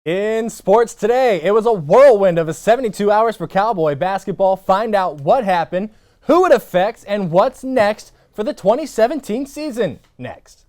In sports today, it was a whirlwind of 72 hours for Cowboy basketball. Find out what happened, who it affects, and what's next for the 2017 season. Next.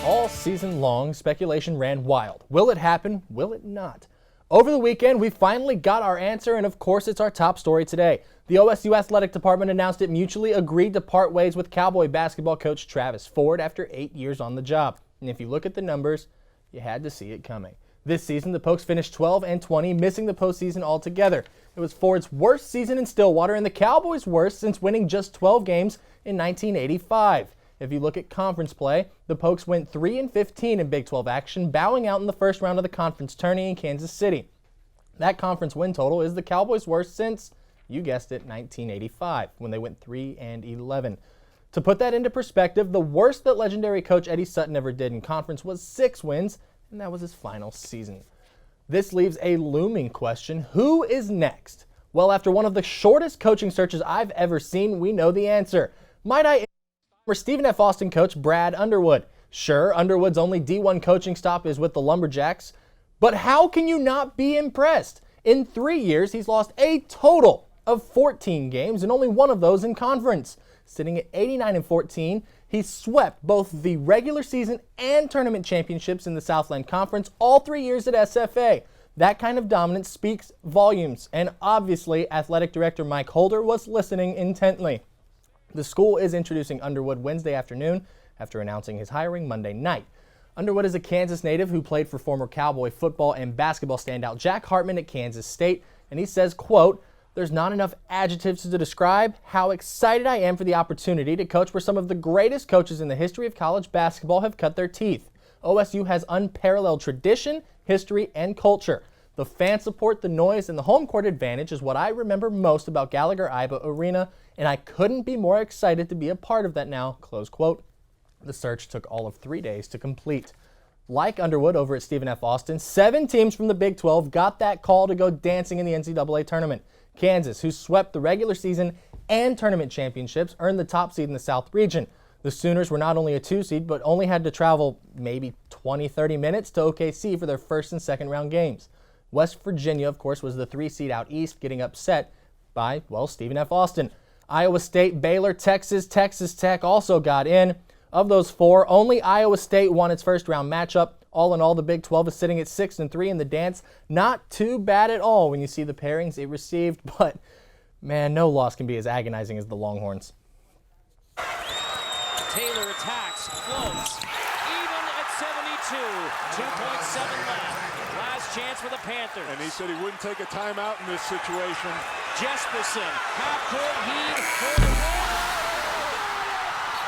All season long, speculation ran wild. Will it happen? Will it not? Over the weekend, we finally got our answer, and of course, it's our top story today. The OSU Athletic Department announced it mutually agreed to part ways with Cowboy basketball coach Travis Ford after 8 years on the job. And if you look at the numbers, you had to see it coming. This season, the Pokes finished 12-20, missing the postseason altogether. It was Ford's worst season in Stillwater and the Cowboys' worst since winning just 12 games in 1985. If you look at conference play, the Pokes went 3-15 in Big 12 action, bowing out in the first round of the conference tourney in Kansas City. That conference win total is the Cowboys' worst since, you guessed it, 1985, when they went 3-11. To put that into perspective, the worst that legendary coach Eddie Sutton ever did in conference was 6 wins, and that was his final season. This leaves a looming question: who is next? Well, after one of the shortest coaching searches I've ever seen, we know the answer. Might I for Stephen F. Austin coach Brad Underwood? Sure, Underwood's only D1 coaching stop is with the Lumberjacks, but how can you not be impressed? In 3 years, he's lost a total of 14 games, and only one of those in conference. Sitting at 89-14, he swept both the regular season and tournament championships in the Southland Conference all 3 years at SFA. That kind of dominance speaks volumes, and obviously, athletic director Mike Holder was listening intently. The school is introducing Underwood Wednesday afternoon after announcing his hiring Monday night. Underwood is a Kansas native who played for former Cowboy football and basketball standout Jack Hartman at Kansas State, and he says, quote, "There's not enough adjectives to describe how excited I am for the opportunity to coach where some of the greatest coaches in the history of college basketball have cut their teeth. OSU has unparalleled tradition, history, and culture. The fan support, the noise, and the home court advantage is what I remember most about Gallagher-Iba Arena, and I couldn't be more excited to be a part of that now," close quote. The search took all of 3 days to complete. Like Underwood over at Stephen F. Austin, 7 teams from the Big 12 got that call to go dancing in the NCAA tournament. Kansas, who swept the regular season and tournament championships, earned the top seed in the South region. The Sooners were not only a 2 seed, but only had to travel maybe 20-30 minutes to OKC for their first and second round games. West Virginia, of course, was the 3 seed out east, getting upset by, well, Stephen F. Austin. Iowa State, Baylor, Texas, Texas Tech also got in. Of those 4, only Iowa State won its first round matchup. All in all, the Big 12 is sitting at 6-3 in the dance. Not too bad at all when you see the pairings it received, but man, no loss can be as agonizing as the Longhorns. Taylor attacks, floats, even at 72, 2.7 left. Last chance for the Panthers. And he said he wouldn't take a timeout in this situation. Jesperson, half-court heave for the win.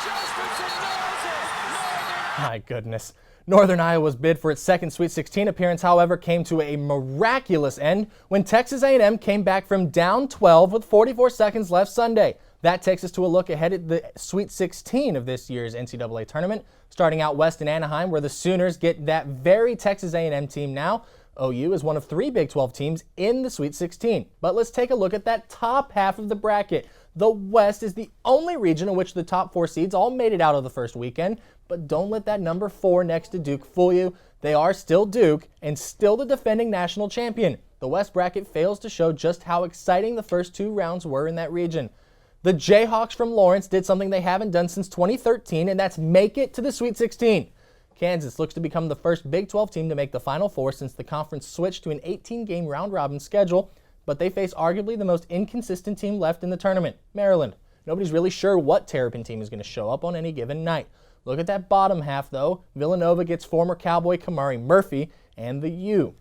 Jesperson knows it. My goodness. Northern Iowa's bid for its second Sweet 16 appearance, however, came to a miraculous end when Texas A&M came back from down 12 with 44 seconds left Sunday. That takes us to a look ahead at the Sweet 16 of this year's NCAA tournament, starting out west in Anaheim, where the Sooners get that very Texas A&M team now. OU is one of 3 Big 12 teams in the Sweet 16. But let's take a look at that top half of the bracket. The West is the only region in which the top 4 seeds all made it out of the first weekend, but don't let that number 4 next to Duke fool you. They are still Duke and still the defending national champion. The West bracket fails to show just how exciting the first 2 rounds were in that region. The Jayhawks from Lawrence did something they haven't done since 2013, and that's make it to the Sweet 16. Kansas looks to become the first Big 12 team to make the Final Four since the conference switched to an 18-game round-robin schedule, but they face arguably the most inconsistent team left in the tournament, Maryland. Nobody's really sure what Terrapin team is going to show up on any given night. Look at that bottom half, though. Villanova gets former Cowboy Kamari Murphy and the U.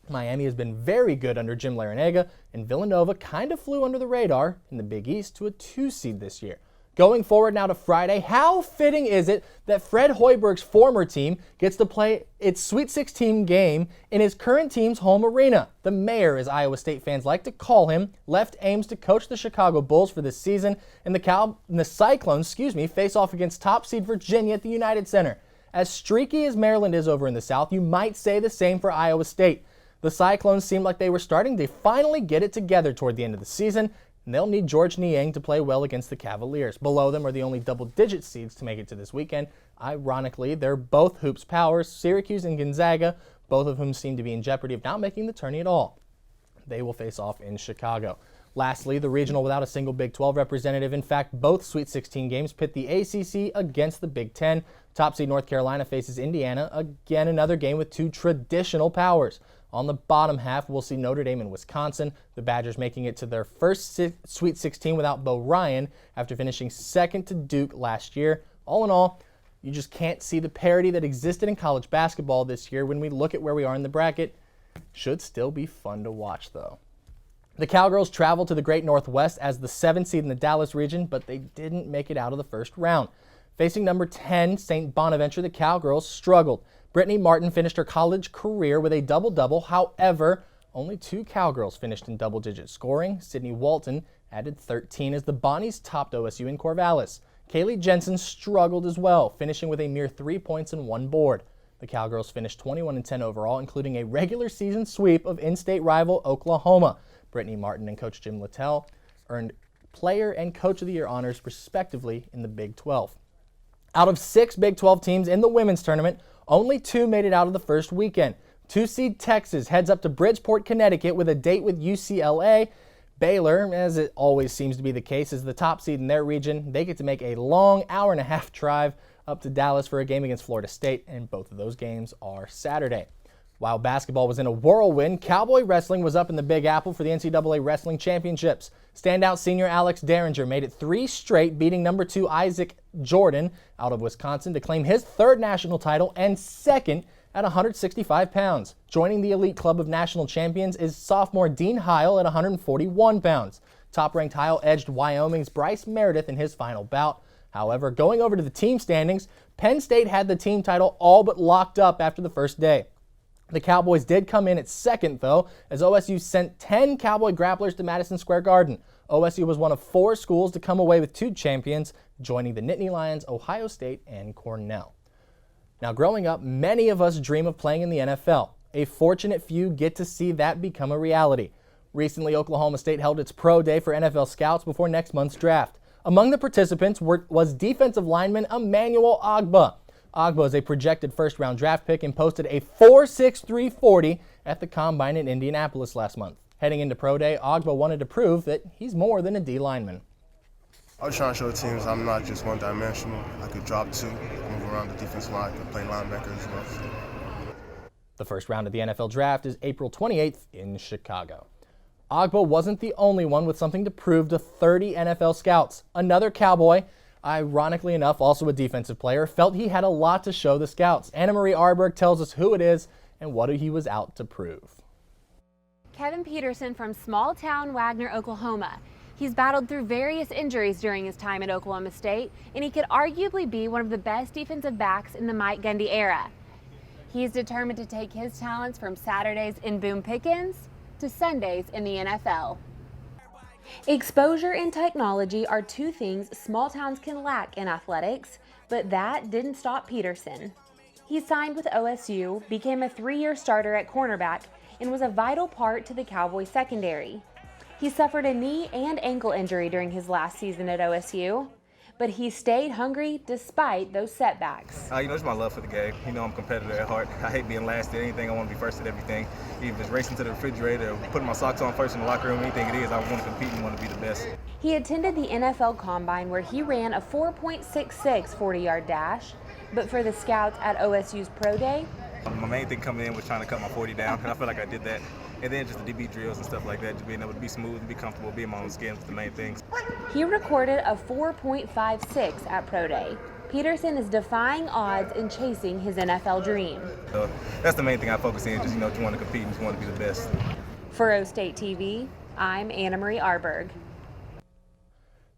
Miami has been very good under Jim Larinaga, and Villanova kind of flew under the radar in the Big East to a 2 seed this year. Going forward now to Friday, how fitting is it that Fred Hoiberg's former team gets to play its Sweet 16 game in his current team's home arena? The mayor, as Iowa State fans like to call him, left Ames to coach the Chicago Bulls for this season, and the Cyclones, face off against top seed Virginia at the United Center. As streaky as Maryland is over in the South, you might say the same for Iowa State. The Cyclones seemed like they were starting to finally get it together toward the end of the season, and they'll need George Niang to play well against the Cavaliers. Below them are the only double-digit seeds to make it to this weekend. Ironically, they're both Hoops powers, Syracuse and Gonzaga, both of whom seem to be in jeopardy of not making the tourney at all. They will face off in Chicago. Lastly, the regional without a single Big 12 representative. In fact, both Sweet 16 games pit the ACC against the Big 10. Top seed North Carolina faces Indiana. Again, another game with two traditional powers. On the bottom half, we'll see Notre Dame and Wisconsin. The Badgers making it to their first Sweet 16 without Bo Ryan after finishing second to Duke last year. All in all, you just can't see the parity that existed in college basketball this year when we look at where we are in the bracket. Should still be fun to watch, though. The Cowgirls traveled to the Great Northwest as the 7th seed in the Dallas region, but they didn't make it out of the first round. Facing number 10, St. Bonaventure, the Cowgirls struggled. Brittany Martin finished her college career with a double-double. However, only 2 Cowgirls finished in double-digit scoring. Sydney Walton added 13 as the Bonnies topped OSU in Corvallis. Kaylee Jensen struggled as well, finishing with a mere 3 points and 1 board. The Cowgirls finished 21-10 overall, including a regular season sweep of in-state rival Oklahoma. Brittany Martin and Coach Jim Littell earned Player and Coach of the Year honors, respectively, in the Big 12. Out of 6 Big 12 teams in the women's tournament, only 2 made it out of the first weekend. 2-seed Texas heads up to Bridgeport, Connecticut with a date with UCLA. Baylor, as it always seems to be the case, is the top seed in their region. They get to make a long hour-and-a-half drive up to Dallas for a game against Florida State, and both of those games are Saturday. While basketball was in a whirlwind, Cowboy wrestling was up in the Big Apple for the NCAA Wrestling Championships. Standout senior Alex Derringer made it 3 straight, beating number 2 Isaac Jordan out of Wisconsin to claim his 3rd national title and 2nd at 165 pounds. Joining the elite club of national champions is sophomore Dean Heil at 141 pounds. Top-ranked Heil edged Wyoming's Bryce Meredith in his final bout. However, going over to the team standings, Penn State had the team title all but locked up after the first day. The Cowboys did come in at 2nd, though, as OSU sent 10 Cowboy grapplers to Madison Square Garden. OSU was one of 4 schools to come away with 2 champions, joining the Nittany Lions, Ohio State, and Cornell. Now, growing up, many of us dream of playing in the NFL. A fortunate few get to see that become a reality. Recently, Oklahoma State held its pro day for NFL scouts before next month's draft. Among the participants was defensive lineman Emmanuel Ogbah. Ogbah is a projected first-round draft pick and posted a 4.63 40 at the Combine in Indianapolis last month. Heading into pro day, Ogbah wanted to prove that he's more than a D lineman. I was trying to show teams I'm not just one-dimensional. I could drop 2, move around the defense line, I could play linebacker as well. The first round of the NFL draft is April 28th in Chicago. Ogbah wasn't the only one with something to prove to 30 NFL scouts. Another Cowboy, ironically enough also a defensive player, felt he had a lot to show the scouts. Anna Marie Arberg tells us who it is and what he was out to prove. Kevin Peterson from small-town Wagner, Oklahoma. He's battled through various injuries during his time at Oklahoma State, and he could arguably be one of the best defensive backs in the Mike Gundy era. He's determined to take his talents from Saturdays in Boone Pickens to Sundays in the NFL. Exposure and technology are 2 things small towns can lack in athletics, but that didn't stop Peterson. He signed with OSU, became a 3-year starter at cornerback, and was a vital part to the Cowboys secondary. He suffered a knee and ankle injury during his last season at OSU, but he stayed hungry despite those setbacks. It's my love for the game. I'm a competitor at heart. I hate being last at anything. I want to be first at everything. Even if it's racing to the refrigerator or putting my socks on first in the locker room, anything it is, I want to compete and want to be the best. He attended the NFL Combine where he ran a 4.66 40-yard dash, but for the scouts at OSU's Pro Day, my main thing coming in was trying to cut my 40 down, and I feel like I did that. And then just the DB drills and stuff like that, just being able to be smooth and be comfortable, be in my own skin was the main things. He recorded a 4.56 at Pro Day. Peterson is defying odds and chasing his NFL dream. So that's the main thing I focus in, just want to compete and just want to be the best. For O State TV, I'm Anna Marie Arberg.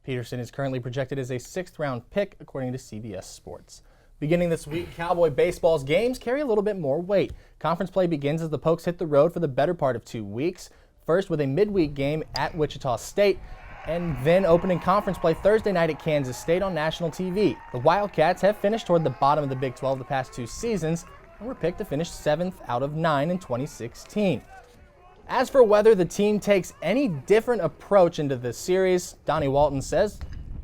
Peterson is currently projected as a 6th-round pick, according to CBS Sports. Beginning this week, Cowboy baseball's games carry a little bit more weight. Conference play begins as the Pokes hit the road for the better part of 2 weeks. First with a midweek game at Wichita State, and then opening conference play Thursday night at Kansas State on national TV. The Wildcats have finished toward the bottom of the Big 12 the past 2 seasons and were picked to finish 7th out of 9 in 2016. As for whether the team takes any different approach into this series, Donnie Walton says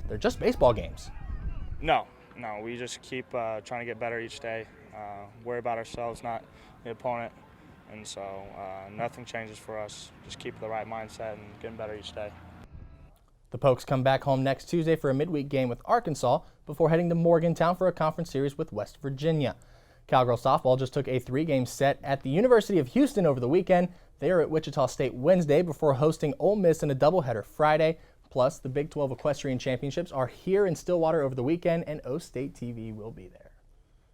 they're just baseball games. No, we just keep trying to get better each day, worry about ourselves, not the opponent, and so nothing changes for us. Just keep the right mindset and getting better each day. The Pokes come back home next Tuesday for a midweek game with Arkansas before heading to Morgantown for a conference series with West Virginia. Cowgirl softball just took a 3-game set at the University of Houston over the weekend. They are at Wichita State Wednesday before hosting Ole Miss in a doubleheader Friday. Plus, the Big 12 Equestrian Championships are here in Stillwater over the weekend, and O State TV will be there.